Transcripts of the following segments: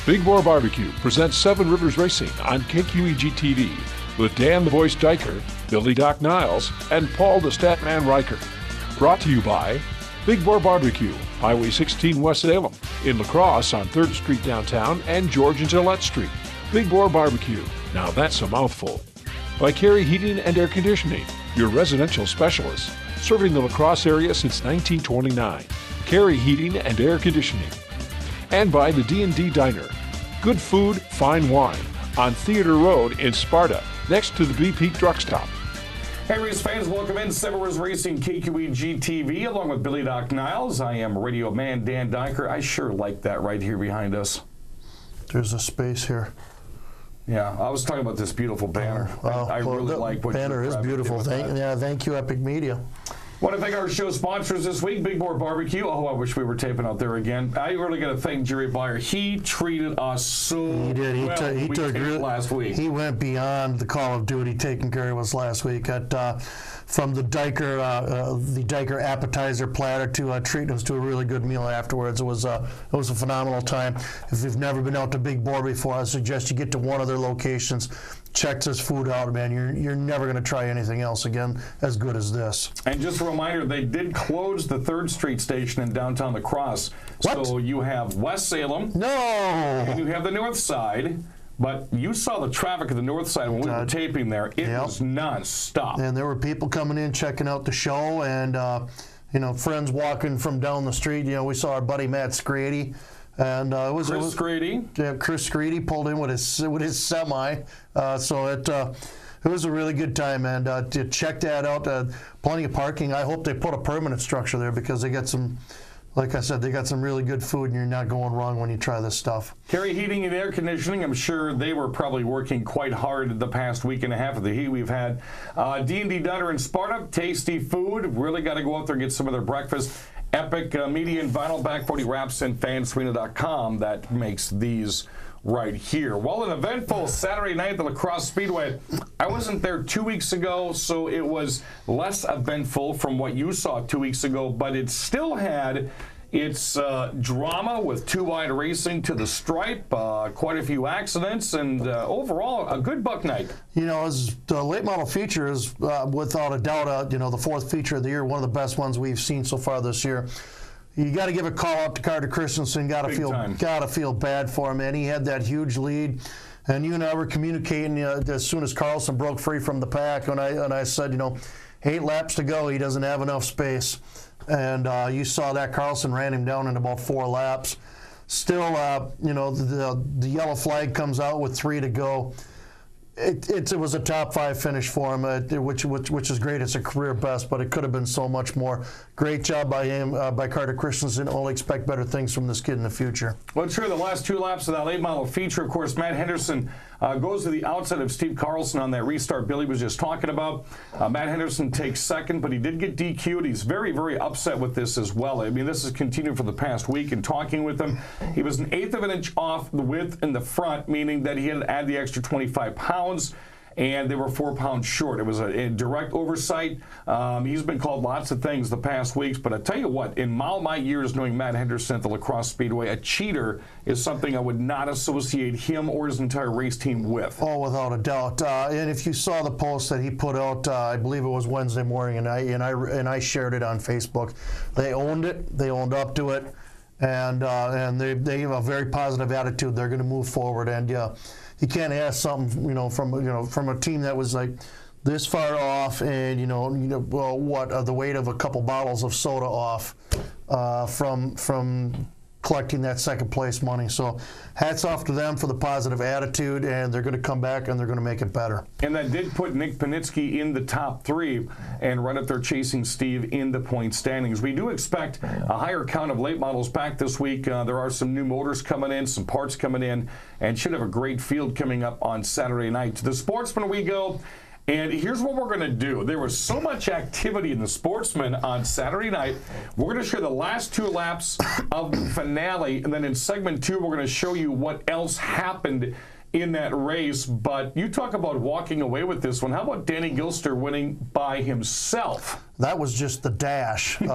Big Boar Barbecue presents Seven Rivers Racing on KQEG-TV with Dan the Voice Diker, Billy Doc Niles, and Paul the Statman Riker. Brought to you by Big Boar Barbecue, Highway 16 West Salem, in La Crosse on 3rd Street downtown and George and Gillette Street. Big Boar Barbecue, now that's a mouthful. By Carey Heating and Air Conditioning, your residential specialist, serving the La Crosse area since 1929. Carey Heating and Air Conditioning. And by the D&D Diner. Good food, fine wine. On Theater Road in Sparta, next to the BP Truck Stop. Hey, race fans, welcome in. Seven Rivers Racing, KQEG-TV, along with Billy Doc Niles. I am radio man Dan Diker. I sure like that right here behind us. There's a space here. Yeah, I was talking about this beautiful banner. I really like what banner is beautiful. Thank you, Epic Media. I want to thank our show sponsors this week, Big Boar Barbecue. Oh, I wish we were taping out there again. I really got to thank Jerry Byer. He treated us so well. He took last week. He went beyond the Call of Duty taking care of us last week. From the Diker appetizer platter to treating us to a really good meal afterwards. It was a phenomenal time. If you've never been out to Big Boar before, I suggest you get to one of their locations. Check this food out, man. You're never going to try anything else again as good as this. And just a reminder, they did close the 3rd Street station in downtown La Crosse. What? So you have West Salem. No! And you have the north side. But you saw the traffic of the north side when we were taping there. It was nonstop. And there were people coming in, checking out the show, and friends walking from down the street. We saw our buddy Matt Scrady. And Chris Scrady. Yeah, Chris Scrady pulled in with his semi. So it was a really good time, and to check that out. Plenty of parking. I hope they put a permanent structure there because they got some. Like I said, they got some really good food, and you're not going wrong when you try this stuff. Carey Heating and Air Conditioning, I'm sure they were probably working quite hard the past week and a half of the heat we've had. D&D Diner in Sparta, tasty food. Really got to go out there and get some of their breakfast. Epic Media and Vinyl, Back 40 Wraps, and fansarena.com. That makes these right here. Well, an eventful Saturday night at the Crosse Speedway. I wasn't there 2 weeks ago, so it was less eventful from what you saw 2 weeks ago, but it still had its drama with two wide racing to the stripe, quite a few accidents, and overall a good buck night. As the late model feature is without a doubt, the 4th feature of the year, one of the best ones we've seen so far this year. You got to give a call out to Carter Christensen. Got to feel bad for him, man. He had that huge lead, and you and I were communicating as soon as Carlson broke free from the pack, and I said, 8 laps to go. He doesn't have enough space, and you saw that Carlson ran him down in about 4 laps. Still, the yellow flag comes out with 3 to go. It was a top 5 finish for him, which is great. It's a career best, but it could have been so much more. Great job by him, by Carter Christensen. Only expect better things from this kid in the future. Well, sure, the last 2 laps of that late model feature, of course, Matt Henderson goes to the outside of Steve Carlson on that restart Billy was just talking about. Matt Henderson takes second, but he did get DQ'd. He's very, very upset with this as well. I mean, this has continued for the past week, and talking with him, he was 1/8 of an inch off the width in the front, meaning that he had to add the extra 25 pounds. And they were 4 pounds short. It was a direct oversight. He's been called lots of things the past weeks, but I tell you what, in all my years knowing Matt Henderson at the La Crosse Speedway, a cheater is something I would not associate him or his entire race team with. Oh, without a doubt. And if you saw the post that he put out, I believe it was Wednesday morning, and I shared it on Facebook. They owned it. They owned up to it, and they have a very positive attitude. They're going to move forward, and you can't ask something, from a team that was like this far off, and the weight of a couple bottles of soda off from collecting that second place money. So hats off to them for the positive attitude, and they're going to come back and they're going to make it better. And that did put Nick Panitsky in the top 3 and right up there chasing Steve in the point standings. We do expect a higher count of late models back this week. There are some new motors coming in, some parts coming in, and should have a great field coming up on Saturday night. To the Sportsmen we go. And here's what we're going to do. There was so much activity in the Sportsmen on Saturday night. We're going to share the last 2 laps of the finale, and then in segment 2, we're going to show you what else happened in that race. But you talk about walking away with this one. How about Danny Gilster winning by himself? That was just the dash, and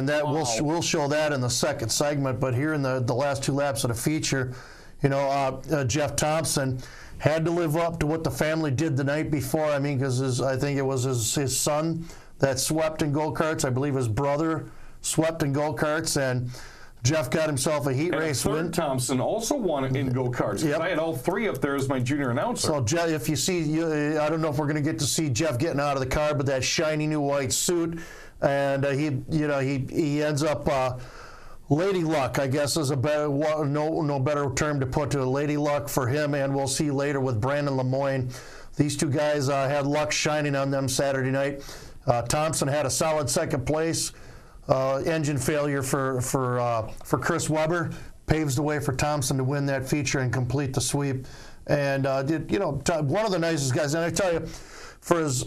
that we'll show that in the second segment. But here in the last 2 laps of the feature, you know, Jeff Thompson had to live up to what the family did the night before. I mean, because I think it was his son that swept in go-karts. I believe his brother swept in go-karts, and Jeff got himself a heat race win. Thompson also won in go-karts. Yep. I had all 3 up there as my junior announcer. So, Jeff, if you see, I don't know if we're going to get to see Jeff getting out of the car, but that shiny new white suit, and he ends up Lady Luck, I guess, is a better no better term to put to it. Lady Luck for him, and we'll see later with Brandon Lemoyne. These 2 guys had luck shining on them Saturday night. Thompson had a solid second place. Engine failure for Chris Webber paves the way for Thompson to win that feature and complete the sweep. And one of the nicest guys. And I tell you, for as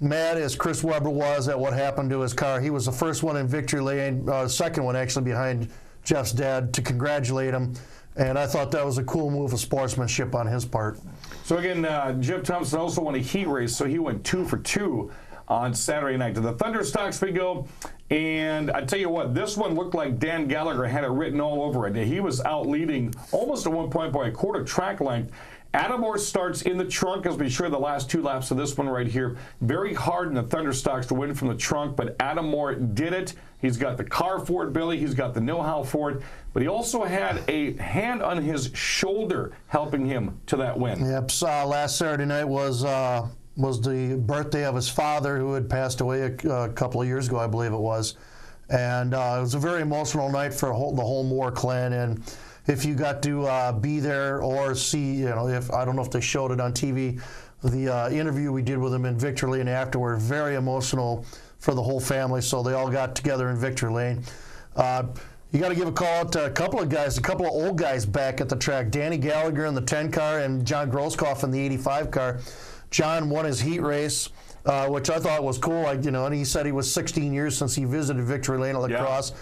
mad as Chris Webber was at what happened to his car, he was the first one in victory lane, second one actually behind Jeff's dad, to congratulate him. And I thought that was a cool move of sportsmanship on his part. So again, Jeff Thompson also won a heat race, so he went 2 for 2 on Saturday night. To the Thunderstocks we go, and I tell you what, this one looked like Dan Gallagher had it written all over it. He was out leading almost at one point by a quarter track length. Adam Moore starts in the trunk, as we share the last 2 laps of this one right here. Very hard in the Thunderstocks to win from the trunk, but Adam Moore did it. He's got the car for it, Billy. He's got the know-how for it. But he also had a hand on his shoulder helping him to that win. Yep, last Saturday night was the birthday of his father, who had passed away a couple of years ago, I believe it was. And it was a very emotional night for the whole Moore clan. And if you got to be there or see, if I don't know if they showed it on TV, the interview we did with him in Victory Lane afterward, very emotional for the whole family. So they all got together in Victory Lane. You got to give a call out to a couple of old guys back at the track. Danny Gallagher in the 10 car and John Grosskopf in the 85 car. John won his heat race, which I thought was cool. And he said he was 16 years since he visited Victory Lane at La Crosse.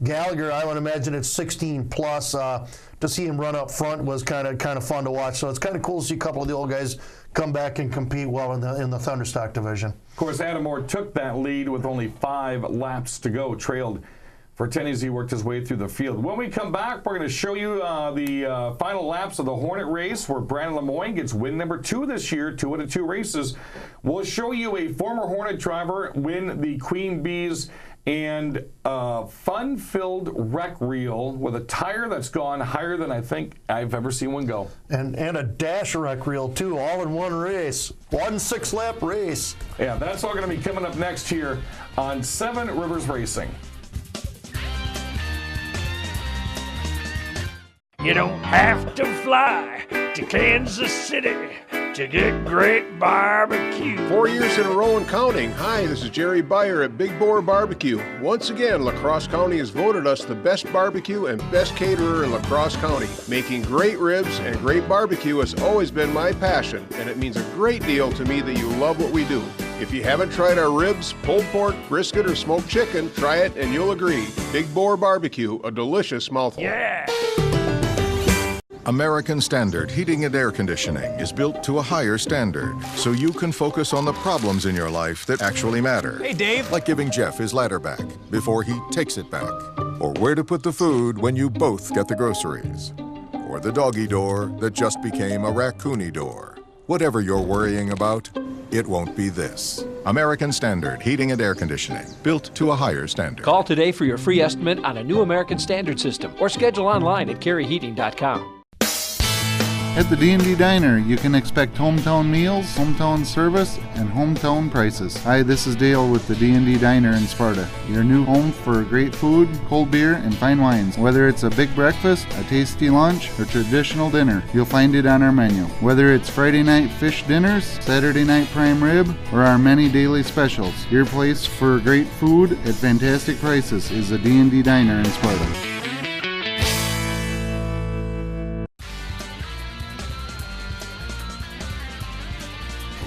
Gallagher, I would imagine it's 16 plus. To see him run up front was kind of fun to watch. So it's kind of cool to see a couple of the old guys come back and compete well in the Thunderstock division. Of course, Adam Moore took that lead with only 5 laps to go, trailed for 10 as he worked his way through the field. When we come back, we're going to show you the final laps of the Hornet race, where Brandon Lemoyne gets win number 2 this year, 2 out of 2 races. We'll show you a former Hornet driver win the Queen Bees, and a fun-filled wreck reel with a tire that's gone higher than I think I've ever seen one go. And a dash wreck reel, too, all in one race. 1 6-lap race. Yeah, that's all going to be coming up next here on 7 Rivers Racing. You don't have to fly to Kansas City to get great barbecue. 4 years in a row and counting. Hi, this is Jerry Beyer at Big Boar Barbecue. Once again, La Crosse County has voted us the best barbecue and best caterer in La Crosse County. Making great ribs and great barbecue has always been my passion, and it means a great deal to me that you love what we do. If you haven't tried our ribs, pulled pork, brisket, or smoked chicken, try it and you'll agree. Big Boar Barbecue, a delicious mouthful. Yeah! American Standard Heating and Air Conditioning is built to a higher standard, so you can focus on the problems in your life that actually matter. Hey, Dave. Like giving Jeff his ladder back before he takes it back. Or where to put the food when you both get the groceries. Or the doggy door that just became a raccoony door. Whatever you're worrying about, it won't be this. American Standard Heating and Air Conditioning, built to a higher standard. Call today for your free estimate on a new American Standard system, or schedule online at careyheating.com. At the D&D Diner, you can expect hometown meals, hometown service, and hometown prices. Hi, this is Dale with the D&D Diner in Sparta, your new home for great food, cold beer, and fine wines. Whether it's a big breakfast, a tasty lunch, or traditional dinner, you'll find it on our menu. Whether it's Friday night fish dinners, Saturday night prime rib, or our many daily specials, your place for great food at fantastic prices is the D&D Diner in Sparta.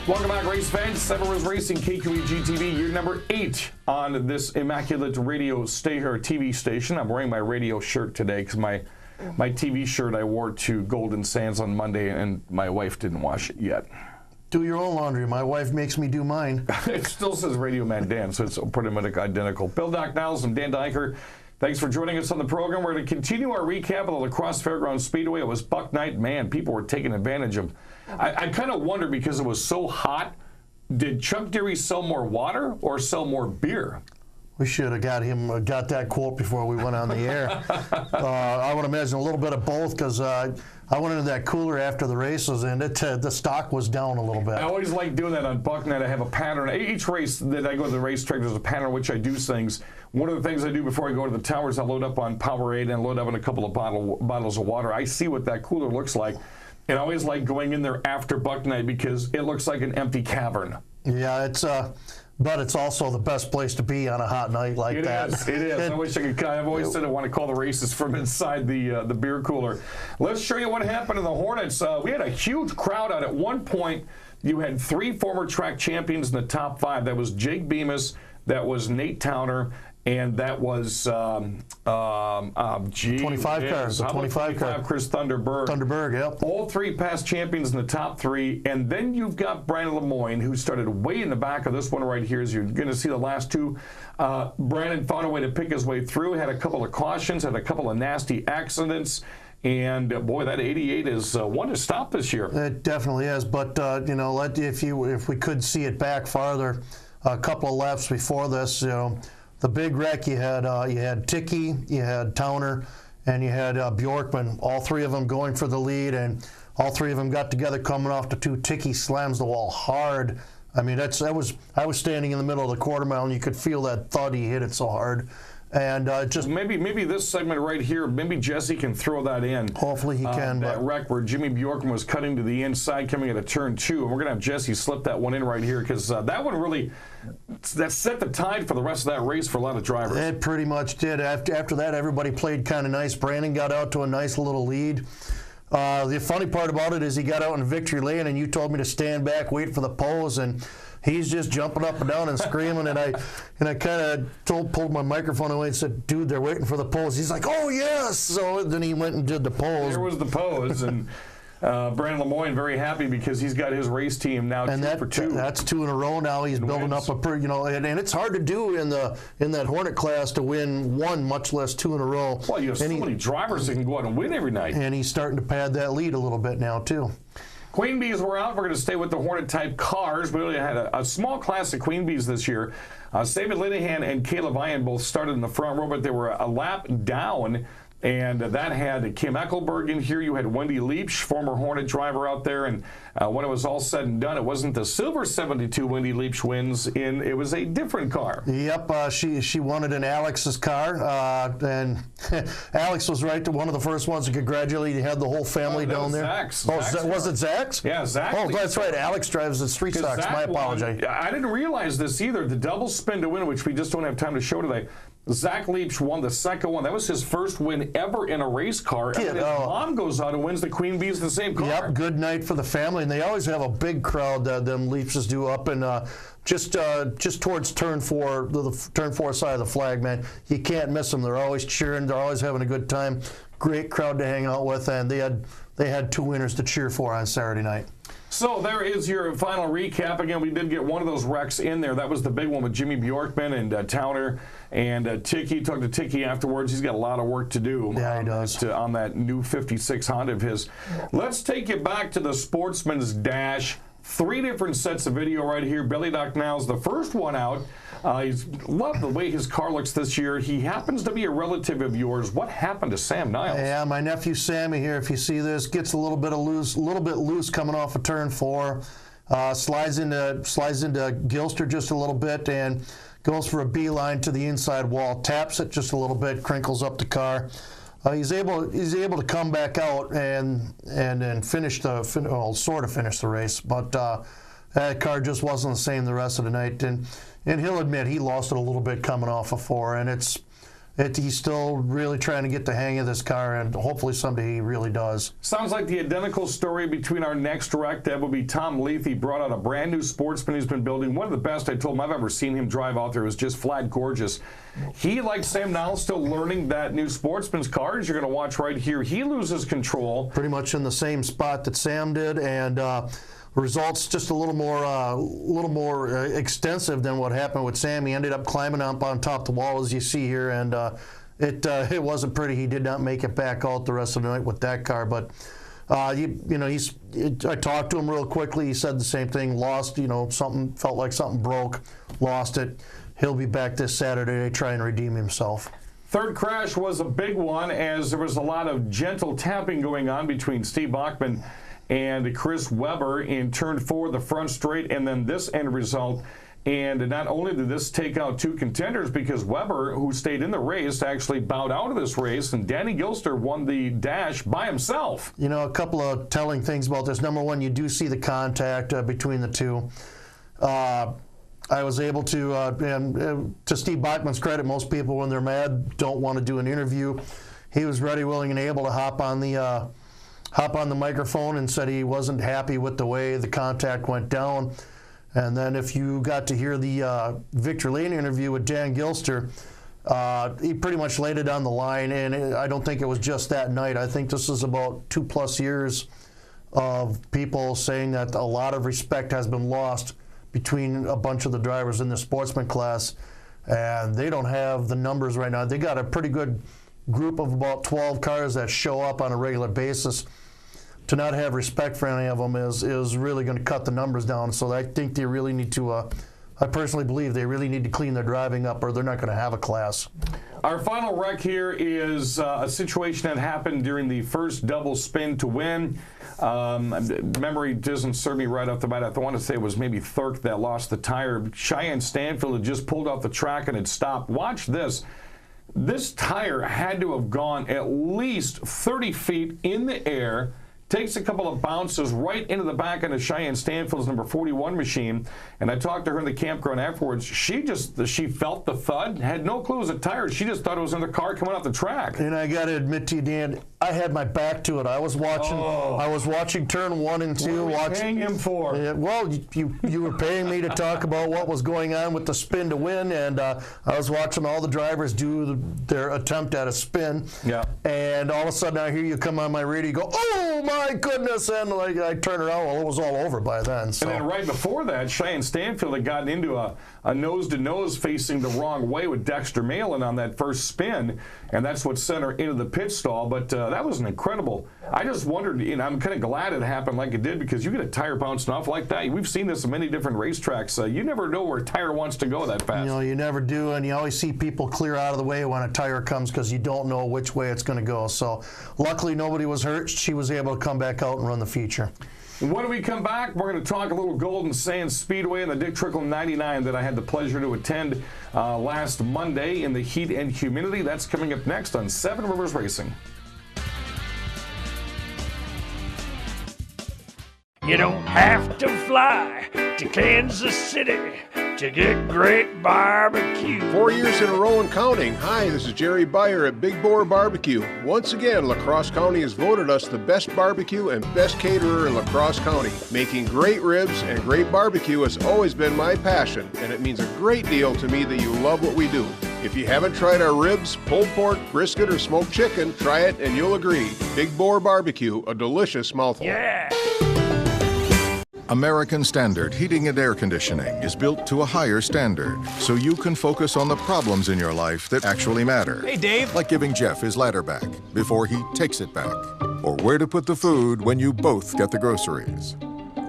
Welcome back, race fans. 7 Rivers Racing, KQEG-TV, year number 8 on this immaculate radio TV station. I'm wearing my radio shirt today because my my TV shirt I wore to Golden Sands on Monday, and my wife didn't wash it yet. Do your own laundry. My wife makes me do mine. It still says Radio Man Dan, so it's pretty much identical. Bill Doc Niles and Dan Diker, thanks for joining us on the program. We're going to continue our recap of the La Crosse Fairgrounds Speedway. It was Buck Night. Man, people were taking advantage of. I kind of wonder, because it was so hot, did Chuck Deary sell more water or sell more beer? We should have got that quote before we went on the air. I would imagine a little bit of both, because I went into that cooler after the races, and the stock was down a little bit. I always like doing that on Buck Night. I have a pattern. Each race that I go to the racetrack, there's a pattern in which I do things. One of the things I do before I go to the towers, I load up on Powerade and load up on a couple of bottles of water. I see what that cooler looks like, and I always like going in there after Buck Night because it looks like an empty cavern. Yeah, but it's also the best place to be on a hot night like that. It is. I wish I could. I've always said I want to call the races from inside the beer cooler. Let's show you what happened in the Hornets. We had a huge crowd out. At one point, you had 3 former track champions in the top 5. That was Jake Bemis, that was Nate Towner, and that was 25 cars. The 25 car. Chris Thunderberg. Thunderberg, yep. All 3 past champions in the top 3, and then you've got Brandon Lemoyne, who started way in the back of this one right here. As you're going to see the last 2. Brandon found a way to pick his way through. Had a couple of cautions, had a couple of nasty accidents. And boy, that 88 is one to stop this year. It definitely is. But if we could see it back farther, a couple of laps before this, the big wreck, you had Ticky, you had Towner, and you had Bjorkman. All 3 of them going for the lead, and all 3 of them got together coming off the 2. Ticky slams the wall hard. I mean, I was standing in the middle of the quarter mile, and you could feel that thud. He hit it so hard. And just maybe this segment right here, maybe Jesse can throw that in. Hopefully he can. That wreck where Jimmy Bjorkman was cutting to the inside, coming at a turn 2, and we're going to have Jesse slip that one in right here, because that one really set the tide for the rest of that race for a lot of drivers. It pretty much did. After that, everybody played kind of nice. Brandon got out to a nice little lead. The funny part about it is he got out in victory lane, and you told me to stand back, wait for the pose, and he's just jumping up and down and screaming, and I kind of pulled my microphone away and said, "Dude, they're waiting for the pose." He's like, "Oh yes!" So then he went and did the pose. There was the pose, and Brandon Lemoyne very happy because he's got his race team now and 2 for 2. That's 2 in a row now. He's building up and it's hard to do in that Hornet class to win 1, much less 2 in a row. Well, you have so many drivers that can go out and win every night. And he's starting to pad that lead a little bit now too. Queen Bees were out. We're going to stay with the Hornet-type cars. We only had a small class of Queen Bees this year. David Linehan and Caleb Ian both started in the front row, but they were a lap down, and that had Kim Eckelberg in here. You had Wendy Leach, former Hornet driver, out there, and when it was all said and done, it wasn't the silver 72 Wendy Leach wins in. It was a different car. Yep, she wanted in Alex's car, and Alex was one of the first ones to congratulate. He had the whole family down there. Zach's. Was it Zach's? Yeah, Zach. Oh, that's right. Alex drives the street stocks. My apology. I didn't realize this either. The double spin to win, which we just don't have time to show today. Zach Leach won the second one. That was his first win ever in a race car. And his mom goes out and wins the Queen Bees in the same car. Yep, good night for the family. And they always have a big crowd that them Leaches do up in just towards turn 4, the turn 4 side of the flag, man. You can't miss them. They're always cheering. They're always having a good time. Great crowd to hang out with, and they had 2 winners to cheer for on Saturday night. So there is your final recap. Again, we did get one of those wrecks in there. That was the big one with Jimmy Bjorkman and Towner and Ticky. Talked to Ticky afterwards. He's got a lot of work to do. Yeah, he does. On that new 56 Honda of his. Let's take you back to the Sportsman's Dash. 3 different sets of video right here. Billy Doc Niles, the first one out. He's loved the way his car looks this year. He happens to be a relative of yours. What happened to Sam Niles? Yeah, my nephew Sammy here, if you see this, gets a little bit loose coming off of turn 4. Slides into Gilster just a little bit and goes for a beeline to the inside wall. Taps it just a little bit, crinkles up the car. He's able to come back out and finish sort of finish the race, but that car just wasn't the same the rest of the night. And he'll admit he lost it a little bit coming off of 4, and he's still really trying to get the hang of this car, and hopefully someday he really does. Sounds like the identical story between our next wreck. That will be Tom Leith. He brought out a brand new Sportsman he's been building. One of the best, I told him, I've ever seen him drive out there. It was just flat gorgeous. He, like Sam Nowell, still learning that new Sportsman's car. As you're going to watch right here, he loses control. Pretty much in the same spot that Sam did, and results just a little more extensive than what happened with Sam. He ended up climbing up on top of the wall, as you see here, and it wasn't pretty. He did not make it back out the rest of the night with that car, but I talked to him real quickly. He said the same thing. Lost, something, felt like something broke, lost it. He'll be back this Saturday to try and redeem himself. Third crash was a big one, as there was a lot of gentle tapping going on between Steve Bachman and Chris Webber in turn 4, the front straight, and then this end result. And not only did this take out 2 contenders, because Webber, who stayed in the race, actually bowed out of this race, and Danny Gilster won the dash by himself. A couple of telling things about this. Number one, you do see the contact between the two. I was able to, and to Steve Bachman's credit, most people, when they're mad, don't want to do an interview. He was ready, willing, and able to hop on the microphone and said he wasn't happy with the way the contact went down. And then if you got to hear the Victor Lane interview with Dan Gilster, he pretty much laid it on the line, and I don't think it was just that night. I think this is about 2+ years of people saying that a lot of respect has been lost between a bunch of the drivers in the Sportsman class, and they don't have the numbers right now. They got a pretty good group of about 12 cars that show up on a regular basis. To not have respect for any of them is really going to cut the numbers down. So I think they really need to, I personally believe they really need to clean their driving up, or they're not going to have a class. Our final wreck here is a situation that happened during the first double spin to win. Memory doesn't serve me right off the bat. I want to say it was maybe Thurk that lost the tire. Cheyenne Stanfield had just pulled off the track and had stopped. Watch this. This tire had to have gone at least 30 feet in the air, takes a couple of bounces right into the back of Cheyenne Stanfield's number 41 machine. And I talked to her in the campground afterwards. She felt the thud, had no clue it was a tire. She just thought it was in the car coming off the track. And I got to admit to you, Dan, I had my back to it. I was watching turn 1 and 2. What were you paying him for? Well, you were paying me to talk about what was going on with the spin to win, and I was watching all the drivers do their attempt at a spin. Yeah. And all of a sudden I hear you come on my radio, go, "Oh my goodness!" And I turn around, well, it was all over by then. So. And then right before that, Cheyenne Stanfield had gotten into a nose-to-nose facing the wrong way with Dexter Malin on that first spin, and that's what sent her into the pit stall. But that was an incredible. I just wondered, I'm kind of glad it happened like it did, because you get a tire bouncing off like that. We've seen this in many different racetracks. You never know where a tire wants to go that fast. You never do, and you always see people clear out of the way when a tire comes because you don't know which way it's going to go. So luckily nobody was hurt. She was able to come back out and run the feature. When we come back, we're going to talk a little Golden Sands Speedway and the Dick Trickle 99 that I had the pleasure to attend last Monday in the heat and humidity. That's coming up next on Seven Rivers Racing. You don't have to fly to Kansas City to get great barbecue. 4 years in a row and counting. Hi, this is Jerry Beyer at Big Boar Barbecue. Once again, La Crosse County has voted us the best barbecue and best caterer in La Crosse County. Making great ribs and great barbecue has always been my passion, and it means a great deal to me that you love what we do. If you haven't tried our ribs, pulled pork, brisket, or smoked chicken, try it and you'll agree. Big Boar Barbecue, a delicious mouthful. Yeah. American Standard Heating and Air Conditioning is built to a higher standard, so you can focus on the problems in your life that actually matter. Hey, Dave. Like giving Jeff his ladder back before he takes it back. Or where to put the food when you both get the groceries.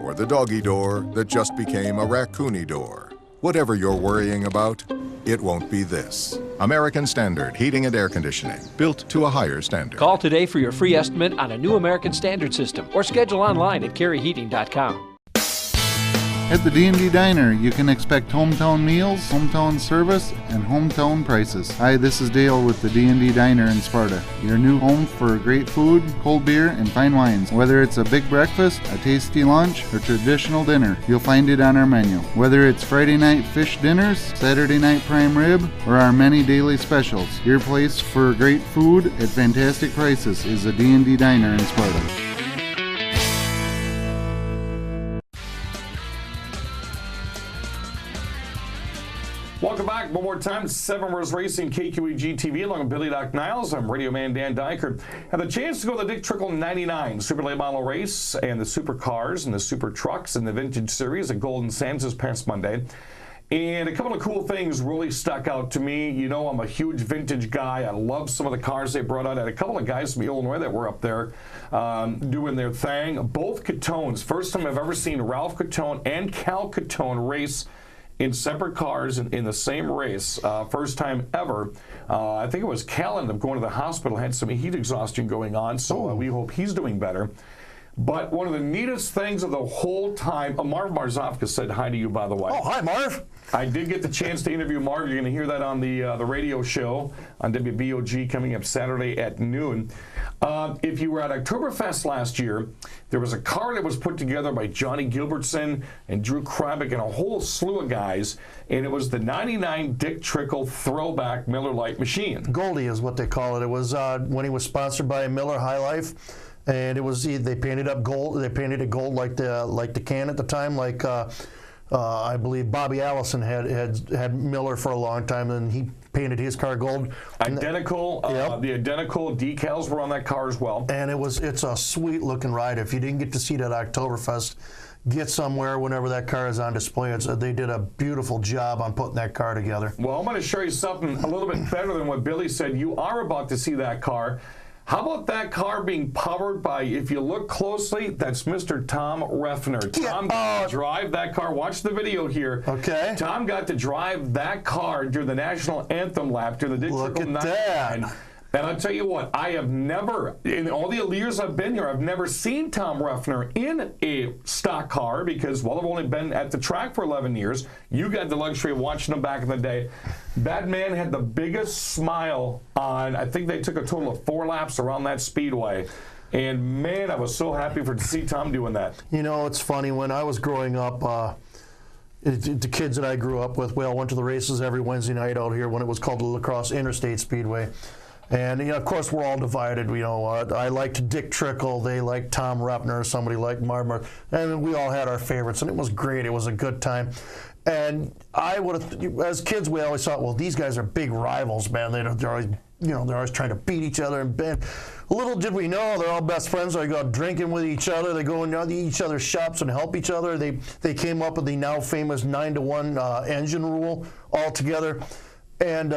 Or the doggy door that just became a raccoony door. Whatever you're worrying about, it won't be this. American Standard Heating and Air Conditioning, built to a higher standard. Call today for your free estimate on a new American Standard system or schedule online at careyheating.com. At the D&D Diner, you can expect hometown meals, hometown service, and hometown prices. Hi, this is Dale with the D&D Diner in Sparta, your new home for great food, cold beer, and fine wines. Whether it's a big breakfast, a tasty lunch, or traditional dinner, you'll find it on our menu. Whether it's Friday night fish dinners, Saturday night prime rib, or our many daily specials, your place for great food at fantastic prices is the D&D Diner in Sparta. Welcome back one more time. Seven Rivers Racing, KQEG TV, along with Billy Doc Niles. I'm radio man Dan Dyker. Had the chance to go to the Dick Trickle 99 Super Late Model Race and the Super Cars and the Super Trucks and the Vintage Series at Golden Sands this past Monday. And a couple of cool things really stuck out to me. You know, I'm a huge vintage guy. I love some of the cars they brought out. I had a couple of guys from Illinois that were up there doing their thing. Both Catones. First time I've ever seen Ralph Catone and Cal Catone race in separate cars in the same race. First time ever. I think it was Cal ended up going to the hospital, had some heat exhaustion going on, so we hope he's doing better. But one of the neatest things of the whole time, Marv Marzofka said hi to you, by the way. Oh, hi, Marv. I did get the chance to interview Marv. You're going to hear that on the radio show on WBOG coming up Saturday at noon. If you were at Oktoberfest last year, there was a car that was put together by Johnny Gilbertson and Drew Krabick and a whole slew of guys, and it was the 99 Dick Trickle throwback Miller Lite machine. Goldie is what they call it. It was when he was sponsored by Miller High Life. And it was they painted up gold. They painted it gold like the can at the time. Like I believe Bobby Allison had Miller for a long time, and he painted his car gold. Identical. Yep. The identical decals were on that car as well. And it's a sweet looking ride. If you didn't get to see it at Oktoberfest, get somewhere whenever that car is on display. They did a beautiful job on putting that car together. Well, I'm going to show you something a little bit better than what Billy said. You are about to see that car. How about that car being powered by, if you look closely, that's Mr. Tom Reffner. Tom got to drive that car. Watch the video here. Okay. Tom got to drive that car during the National Anthem lap during the Dick Look Trickle at 99. that. And I'll tell you what, I have never, in all the years I've been here, I've never seen Tom Reffner in a stock car because, well, I've only been at the track for 11 years. You got the luxury of watching him back in the day. That man had the biggest smile on, I think they took a total of 4 laps around that speedway. And, man, I was so happy to see Tom doing that. You know, it's funny. When I was growing up, the kids that I grew up with, we all went to the races every Wednesday night out here when it was called the La Crosse Interstate Speedway. And, you know, of course, we're all divided. You know, I liked Dick Trickle. They liked Tom Reffner. Somebody liked Marv. And we all had our favorites, and it was great. It was a good time. And I would have, as kids, we always thought, well, these guys are big rivals, man. They're always, you know, they're always trying to beat each other. And little did we know, they're all best friends. They go out drinking with each other. They go into each other's shops and help each other. They came up with the now famous 9-to-1 engine rule altogether. And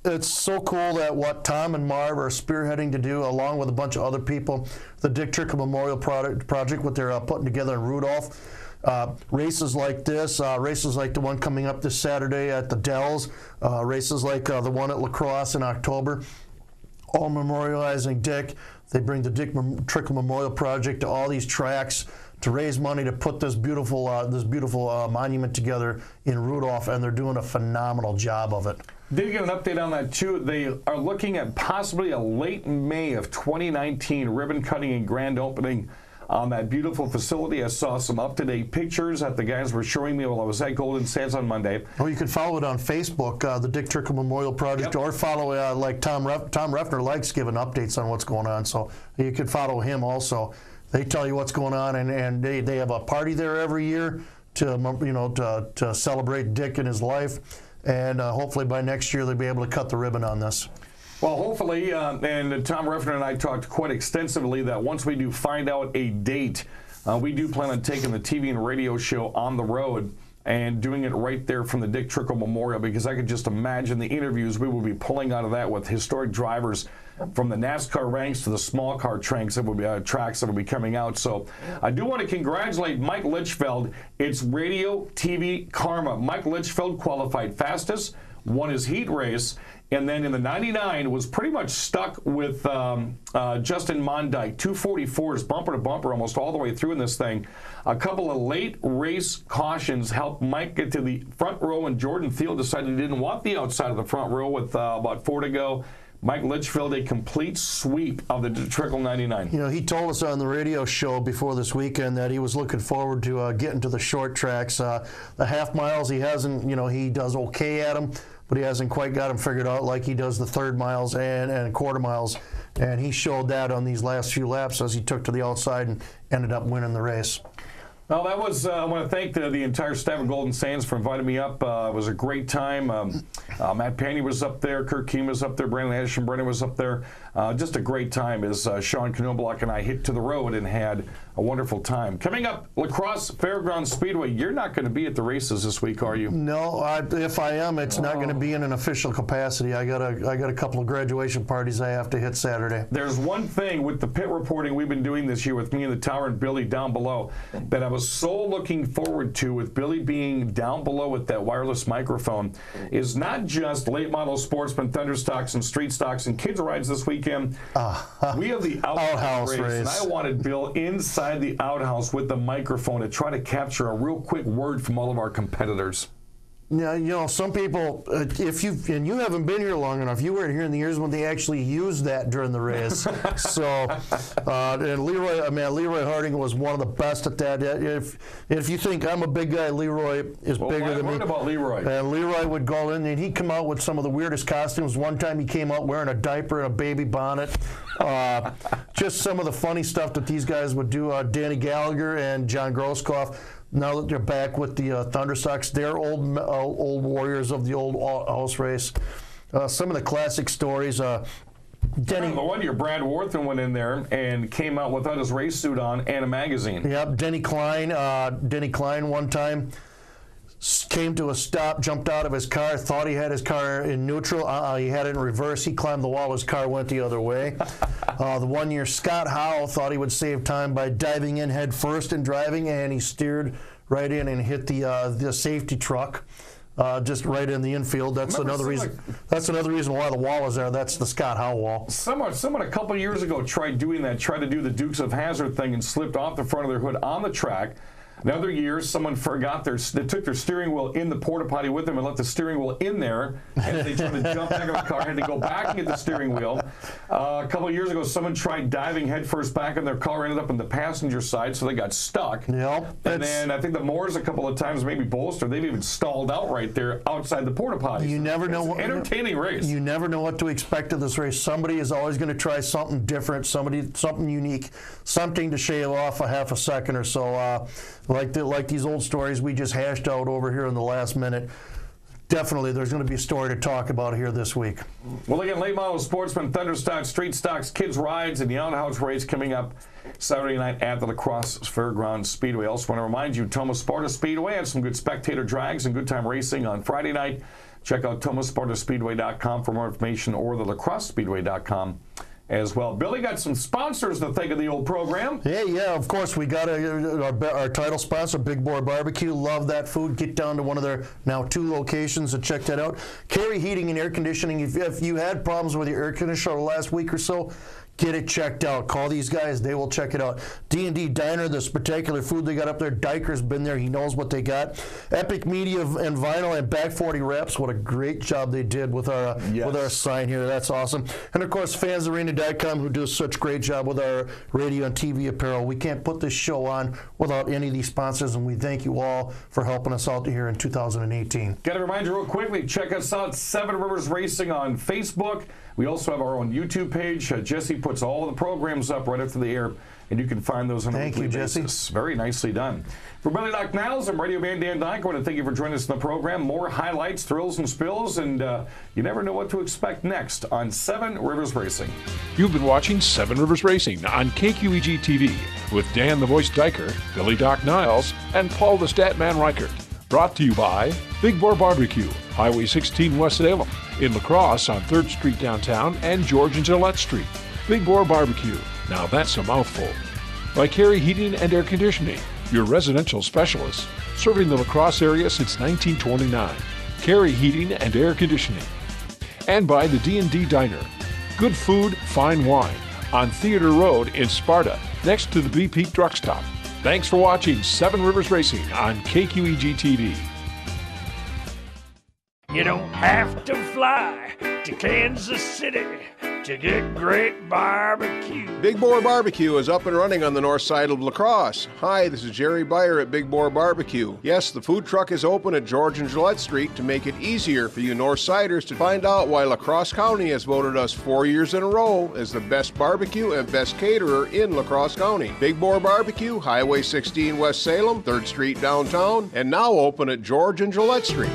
it's so cool that what Tom and Marv are spearheading to do, along with a bunch of other people, the Dick Trickle Memorial Project, what they're putting together in Rudolph. Races like this, races like the one coming up this Saturday at the Dells, races like the one at La Crosse in October, all memorializing Dick. They bring the Dick Trickle Memorial Project to all these tracks to raise money to put this beautiful monument together in Rudolph, and they're doing a phenomenal job of it. Did get an update on that, too. They are looking at possibly a late May of 2019 ribbon cutting and grand opening on that beautiful facility. I saw some up-to-date pictures that the guys were showing me while I was at Golden Sands on Monday. Oh, you can follow it on Facebook, the Dick Trickle Memorial Project, or follow like Tom Reffner likes giving updates on what's going on, so you can follow him also. They tell you what's going on, and they have a party there every year to celebrate Dick and his life. And hopefully by next year they'll be able to cut the ribbon on this. Well, hopefully, and Tom Reffner and I talked quite extensively that once we do find out a date, we do plan on taking the TV and radio show on the road and doing it right there from the Dick Trickle Memorial, because I could just imagine the interviews we will be pulling out of that with historic drivers from the NASCAR ranks to the small car tracks that will be coming out. So I do want to congratulate Mike Litchfield. It's Radio TV Karma. Mike Litchfield qualified fastest, won his heat race. And then in the 99 was pretty much stuck with Justin Mondyke. 244s, bumper to bumper, almost all the way through in this thing. A couple of late race cautions helped Mike get to the front row, and Jordan Thiel decided he didn't want the outside of the front row with about 4 to go. Mike Litchfield, a complete sweep of the Trickle 99. You know, he told us on the radio show before this weekend that he was looking forward to getting to the short tracks. The half miles, he hasn't, he does okay at them, but he hasn't quite got them figured out like he does the third miles and quarter miles. And he showed that on these last few laps as he took to the outside and ended up winning the race. Well, that was, I want to thank the entire staff of Golden Sands for inviting me up. It was a great time. Matt Paney was up there, Kirk Keem was up there, Brandon Ashton-Brennan was up there. Just a great time as Sean Knobloch and I hit to the road and had a wonderful time. Coming up, La Crosse Fairgrounds Speedway. You're not going to be at the races this week, are you? No, if I am, it's not going to be in an official capacity. I got a couple of graduation parties I have to hit Saturday. There's one thing with the pit reporting we've been doing this year with me and the tower and Billy down below that I was so looking forward to, with Billy being down below with that wireless microphone, is not just late model Sportsmen, Thunder Stocks, and Street Stocks and kids rides this weekend. We have the outhouse race, and I wanted Bill inside the outhouse with the microphone to try to capture a real quick word from all of our competitors. Yeah, some people, and you haven't been here long enough, you weren't here in the years when they actually used that during the race. And Leroy Harding was one of the best at that. If you think I'm a big guy, Leroy is bigger than me. What about Leroy? And Leroy would go in, and he'd come out with some of the weirdest costumes. One time he came out wearing a diaper and a baby bonnet. Just some of the funny stuff that these guys would do. Danny Gallagher and John Grosskopf, now that they're back with the Thunder Stocks, they're old warriors of the old house race. Some of the classic stories. Denny, the one year Brad Worthen went in there and came out without his race suit on and a magazine. Yep, Denny Klein one time came to a stop, jumped out of his car, thought he had his car in neutral. He had it in reverse. He climbed the wall. His car went the other way. The one year Scott Howell thought he would save time by diving in head first and driving, and he steered right in and hit the safety truck. Just right in the infield. That's another reason. That's another reason why the wall is there. That's the Scott Howell wall. Someone a couple years ago tried doing that. Tried to do the Dukes of Hazzard thing and slipped off the front of their hood on the track. Another year, someone forgot they took their steering wheel in the porta potty with them and left the steering wheel in there. And they tried to jump back in the car, had to go back and get the steering wheel. A couple of years ago, someone tried diving headfirst back in their car, ended up on the passenger side, so they got stuck. Yep. And then I think the Moores a couple of times, maybe Bolster, they've even stalled out right there outside the porta potty. You never know what entertaining race. You never know what to expect of this race. Somebody is always going to try something different, something unique, something to shave off a half a second or so. Like these old stories we just hashed out over here in the last minute. Definitely, there's going to be a story to talk about here this week. Well, again, late model Sportsmen, Thunder Stocks, Street Stocks, Kids Rides, and the outhouse race coming up Saturday night at the La Crosse Fairgrounds Speedway. I also want to remind you, Thomas-Sparta Speedway had some good spectator drags and good time racing on Friday night. Check out thomas-spartaspeedway.com for more information, or the lacrossespeedway.com as well. Billy, got some sponsors to think of the old program. Yeah, of course. We got our title sponsor, Big Boar Barbecue. Love that food. Get down to one of their now 2 locations and check that out. Carey Heating and Air Conditioning. If you had problems with your air conditioner the last week or so, get it checked out. Call these guys. They will check it out. D&D Diner, the spectacular food they got up there. Dyker's been there. He knows what they got. Epic Media and Vinyl and Back 40 Reps. What a great job they did with our sign here. That's awesome. And, of course, fansarena.com, who do such great job with our radio and TV apparel. We can't put this show on without any of these sponsors, and we thank you all for helping us out here in 2018. Got to remind you real quickly, check us out, Seven Rivers Racing on Facebook. We also have our own YouTube page. Jesse puts all the programs up right after the air, and you can find those on a weekly basis. Very nicely done. For Billy Doc Niles, I'm Radio Man Dan Dyke. I want to thank you for joining us in the program. More highlights, thrills, and spills, and you never know what to expect next on Seven Rivers Racing. You've been watching Seven Rivers Racing on KQEG TV with Dan the Voice Dyker, Billy Doc Niles, and Paul the Statman Reichert. Brought to you by Big Boar Barbecue, Highway 16 West Salem, in La Crosse on 3rd Street downtown and George and Gillette Street. Big Boar Barbecue, now that's a mouthful. By Carey Heating and Air Conditioning, your residential specialist, serving the La Crosse area since 1929. Carey Heating and Air Conditioning. And by the D&D Diner. Good food, fine wine on Theater Road in Sparta, next to the BP Truck Stop. Thanks for watching Seven Rivers Racing on KQEG TV. You don't have to fly to Kansas City to get great barbecue. Big Boar Barbecue is up and running on the north side of La Crosse. Hi, this is Jerry Beyer at Big Boar Barbecue. Yes, the food truck is open at George and Gillette Street to make it easier for you north siders to find out why La Crosse County has voted us 4 years in a row as the best barbecue and best caterer in La Crosse County. Big Boar Barbecue, Highway 16 West Salem, 3rd Street downtown, and now open at George and Gillette Street.